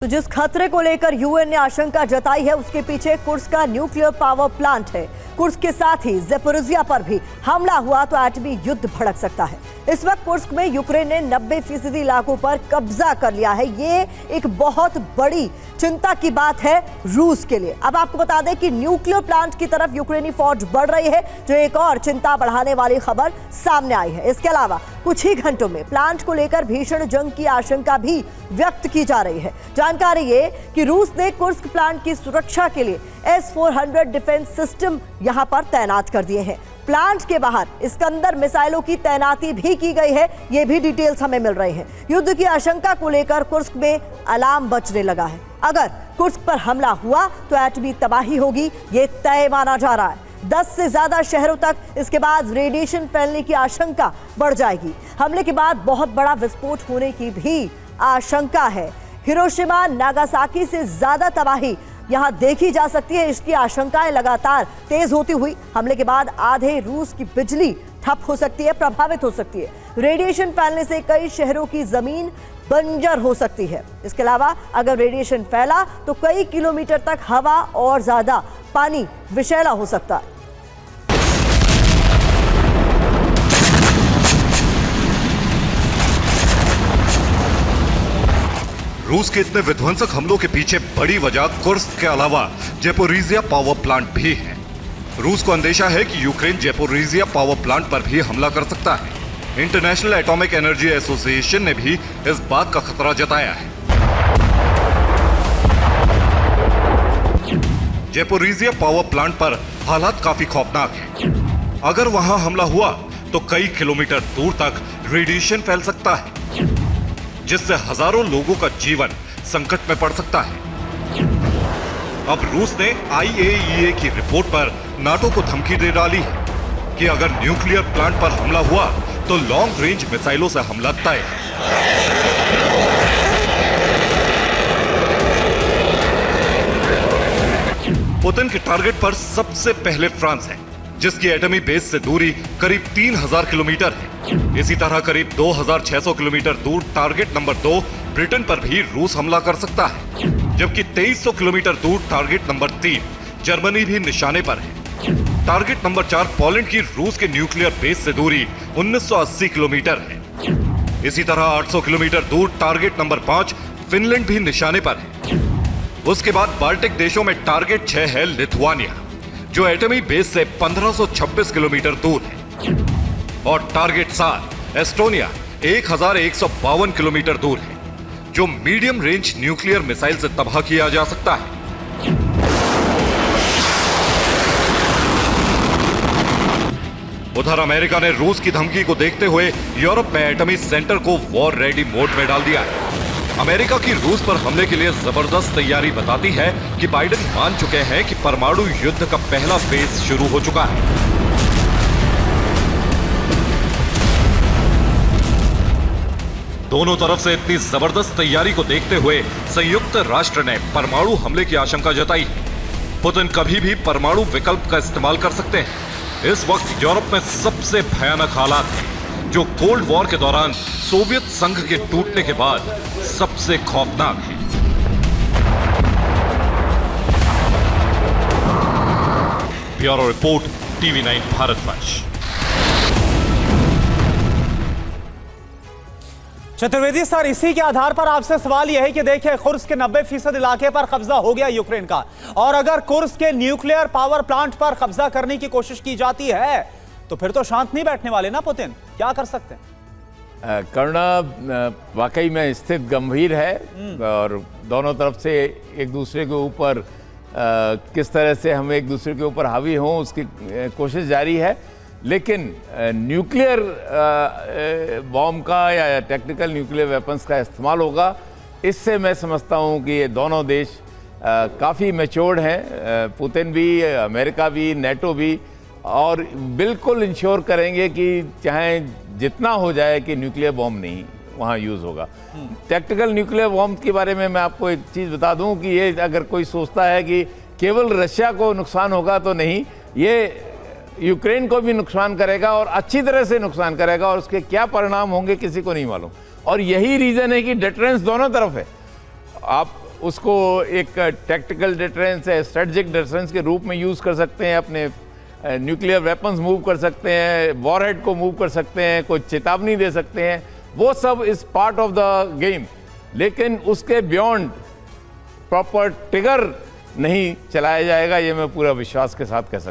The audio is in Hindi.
तो जिस खतरे को लेकर यूएन ने आशंका जताई है उसके पीछे कुर्स्क का न्यूक्लियर पावर प्लांट है। कुर्स्क के साथ ही ज़ेपोरिज़िया पर भी हमला हुआ तो एटमी युद्ध भड़क सकता है। इस वक्त कुर्स्क में यूक्रेन ने 90% इलाकों पर कब्जा कर लिया है। ये एक बहुत बड़ी चिंता की बात है रूस के लिए। अब आपको बता दें कि न्यूक्लियर प्लांट की तरफ यूक्रेनी फौज बढ़ रही है, जो एक और चिंता बढ़ाने वाली खबर सामने आई है। इसके अलावा कुछ ही घंटों में प्लांट को लेकर भीषण जंग की आशंका भी व्यक्त की जा रही है। जानकारी ये कि रूस ने कुर्स्क प्लांट की सुरक्षा के लिए S-400 डिफेंस सिस्टम यहां पर तैनात कर दिए हैं। प्लांट के बाहर इस्कंदर मिसाइलों की तैनाती भी की गई है। ये भी डिटेल्स हमें मिल रही हैं। युद्ध की आशंका को लेकर कुर्स्क में अलार्म बजने लगा है। अगर कुर्स्क पर हमला हुआ तो एटमी तबाही होगी, ये तय माना जा रहा है। 10 से ज्यादा शहरों तक इसके बाद रेडिएशन फैलने की आशंका बढ़ जाएगी। हमले के बाद बहुत बड़ा विस्फोट होने की भी आशंका है। हिरोशिमा नागासाकी से ज्यादा तबाही यहां देखी जा सकती है। इसकी आशंकाएं लगातार तेज होती हुई हमले के बाद आधे रूस की बिजली ठप हो सकती है, प्रभावित हो सकती है। रेडिएशन फैलने से कई शहरों की जमीन बंजर हो सकती है। इसके अलावा अगर रेडिएशन फैला तो कई किलोमीटर तक हवा और ज्यादा पानी विषैला हो सकता है। रूस के इतने विध्वंसक हमलों के पीछे बड़ी वजह कुर्स्क के अलावा ज़ेपोरिज़िया पावर प्लांट भी है। रूस को अंदेशा है कि यूक्रेन ज़ेपोरिज़िया पावर प्लांट पर भी हमला कर सकता है। इंटरनेशनल एटॉमिक एनर्जी एसोसिएशन ने भी इस बात का खतरा जताया है। ज़ेपोरिज़िया पावर प्लांट पर हालात काफी खौफनाक है। अगर वहां हमला हुआ तो कई किलोमीटर दूर तक रेडिएशन फैल सकता है, जिससे हजारों लोगों का जीवन संकट में पड़ सकता है। अब रूस ने IAEA की रिपोर्ट पर नाटो को धमकी दे डाली है कि अगर न्यूक्लियर प्लांट पर हमला हुआ तो लॉन्ग रेंज मिसाइलों से हमला तय है। पुतिन के टारगेट पर सबसे पहले फ्रांस है, जिसकी एटमी बेस से दूरी करीब 3000 किलोमीटर है। इसी तरह करीब 2600 किलोमीटर दूर टारगेट नंबर 2 ब्रिटेन पर भी रूस हमला कर सकता है, जबकि 2300 किलोमीटर दूर टारगेट नंबर 3 जर्मनी भी निशाने पर है। टारगेट नंबर 4 पोलैंड की रूस के न्यूक्लियर बेस से दूरी 1980 किलोमीटर है। इसी तरह 800 किलोमीटर दूर टारगेट नंबर 5 फिनलैंड भी निशाने पर है। उसके बाद बाल्टिक देशों में टारगेट 6 है लिथुआनिया, जो एटमी बेस से 1526 किलोमीटर दूर है, और टारगेट 7 एस्टोनिया 1152 किलोमीटर दूर है, जो मीडियम रेंज न्यूक्लियर मिसाइल से तबाह किया जा सकता है। उधर अमेरिका ने रूस की धमकी को देखते हुए यूरोप में एटमी सेंटर को वॉर रेडी मोड में डाल दिया है। अमेरिका की रूस पर हमले के लिए जबरदस्त तैयारी बताती है कि बाइडेन मान चुके हैं कि परमाणु युद्ध का पहला फेज शुरू हो चुका है। दोनों तरफ से इतनी जबरदस्त तैयारी को देखते हुए संयुक्त राष्ट्र ने परमाणु हमले की आशंका जताई है। पुतिन कभी भी परमाणु विकल्प का इस्तेमाल कर सकते हैं। इस वक्त यूरोप में सबसे भयानक हालात हैं, जो कोल्ड वॉर के दौरान सोवियत संघ के टूटने के बाद सबसे खौफनाक है। Bureau report, TV9 Bharatvarsh. Chaturvedi sir, इसी के आधार पर आपसे सवाल यह है कि देखिए, कुर्स्क के 90% इलाके पर कब्जा हो गया यूक्रेन का, और अगर कुर्स्क के न्यूक्लियर पावर प्लांट पर कब्जा करने की कोशिश की जाती है तो फिर तो शांत नहीं बैठने वाले ना पुतिन। क्या कर सकते हैं? करना वाकई में स्थिति गंभीर है, और दोनों तरफ से एक दूसरे के ऊपर किस तरह से हम एक दूसरे के ऊपर हावी हों उसकी कोशिश जारी है। लेकिन न्यूक्लियर बॉम्ब का या टेक्निकल न्यूक्लियर वेपन्स का इस्तेमाल होगा, इससे मैं समझता हूं कि ये दोनों देश काफ़ी मैच्योर्ड हैं, पुतिन भी, अमेरिका भी, नेटो भी, और बिल्कुल इंश्योर करेंगे कि चाहे जितना हो जाए कि न्यूक्लियर बॉम्ब नहीं वहाँ यूज़ होगा। टैक्टिकल न्यूक्लियर बॉम्ब के बारे में मैं आपको एक चीज़ बता दूं कि ये अगर कोई सोचता है कि केवल रशिया को नुकसान होगा, तो नहीं, ये यूक्रेन को भी नुकसान करेगा और अच्छी तरह से नुकसान करेगा, और उसके क्या परिणाम होंगे किसी को नहीं मालूम। और यही रीज़न है कि डिटरेंस दोनों तरफ है। आप उसको एक टैक्टिकल डिफरेंस है, स्ट्रेटजिक डिफरेंस के रूप में यूज़ कर सकते हैं, अपने न्यूक्लियर वेपन्स मूव कर सकते हैं, वॉरहेड को मूव कर सकते हैं, कोई चेतावनी दे सकते हैं, वो सब is part of the game. लेकिन उसके बियॉन्ड प्रॉपर ट्रिगर नहीं चलाया जाएगा, ये मैं पूरा विश्वास के साथ कह सकता हूं।